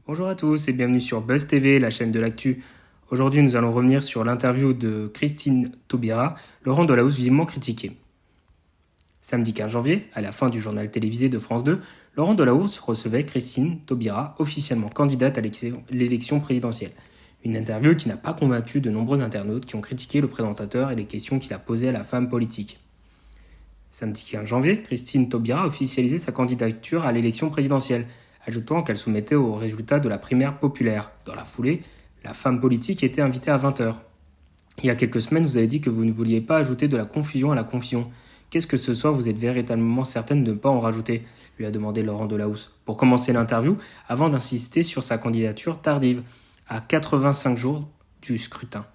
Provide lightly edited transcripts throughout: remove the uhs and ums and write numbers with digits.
Bonjour à tous et bienvenue sur Buzz TV, la chaîne de l'actu. Aujourd'hui, nous allons revenir sur l'interview de Christine Taubira, Laurent Delahousse vivement critiqué. Samedi 15 janvier, à la fin du journal télévisé de France 2, Laurent Delahousse recevait Christine Taubira, officiellement candidate à l'élection présidentielle. Une interview qui n'a pas convaincu de nombreux internautes qui ont critiqué le présentateur et les questions qu'il a posées à la femme politique. Samedi 15 janvier, Christine Taubira a officialisé sa candidature à l'élection présidentielle, ajoutant qu'elle soumettait aux résultats de la primaire populaire. Dans la foulée, la femme politique était invitée à 20h. Il y a quelques semaines, vous avez dit que vous ne vouliez pas ajouter de la confusion à la confusion. Qu'est-ce que ce soir vous êtes véritablement certaine de ne pas en rajouter ? Lui a demandé Laurent Delahousse, pour commencer l'interview, avant d'insister sur sa candidature tardive, à 85 jours du scrutin,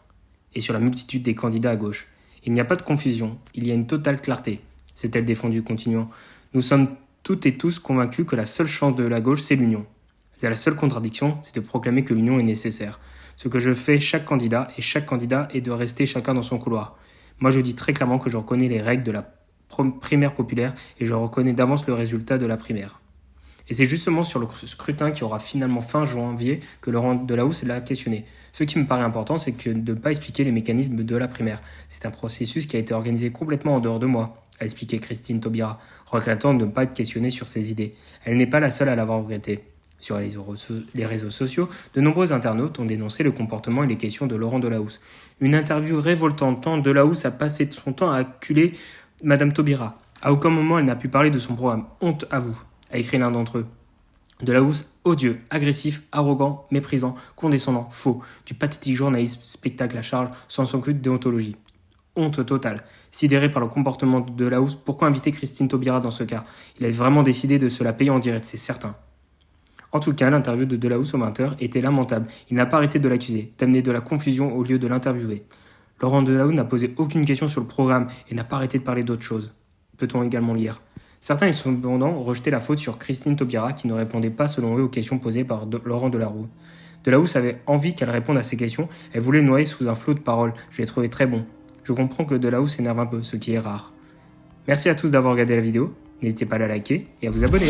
et sur la multitude des candidats à gauche. Il n'y a pas de confusion, il y a une totale clarté, s'est-elle défendue, continuant. Nous sommes toutes et tous convaincus que la seule chance de la gauche, c'est l'union. La seule contradiction, c'est de proclamer que l'union est nécessaire. Ce que je fais chaque candidat est de rester chacun dans son couloir. Moi, je dis très clairement que je reconnais les règles de la primaire populaire et je reconnais d'avance le résultat de la primaire. Et c'est justement sur le scrutin qui aura finalement fin janvier que Laurent Delahousse l'a questionné. Ce qui me paraît important, c'est que de ne pas expliquer les mécanismes de la primaire. C'est un processus qui a été organisé complètement en dehors de moi, a expliqué Christine Taubira, regrettant de ne pas être questionnée sur ses idées. Elle n'est pas la seule à l'avoir regretté. Sur les réseaux sociaux, de nombreux internautes ont dénoncé le comportement et les questions de Laurent Delahousse. Une interview révoltante tant Delahousse a passé son temps à acculer Madame Taubira. À aucun moment elle n'a pu parler de son programme. Honte à vous, a écrit l'un d'entre eux. Delahousse, odieux, agressif, arrogant, méprisant, condescendant, faux, du pathétique journalisme, spectacle à charge, sans aucune déontologie. Honte totale. Sidéré par le comportement de Delahousse, pourquoi inviter Christine Taubira dans ce cas ? Il avait vraiment décidé de se la payer en direct, c'est certain. En tout cas, l'interview de Delahousse aux 20h était lamentable. Il n'a pas arrêté de l'accuser, d'amener de la confusion au lieu de l'interviewer. Laurent Delahousse n'a posé aucune question sur le programme et n'a pas arrêté de parler d'autre chose. Peut-on également lire. Certains ont cependant rejeté la faute sur Christine Taubira qui ne répondait pas selon eux aux questions posées par Laurent Delahousse. Delahousse avait envie qu'elle réponde à ces questions, elle voulait le noyer sous un flot de paroles. Je l'ai trouvé très bon. Je comprends que Delahousse s'énerve un peu, ce qui est rare. Merci à tous d'avoir regardé la vidéo, n'hésitez pas à la liker et à vous abonner.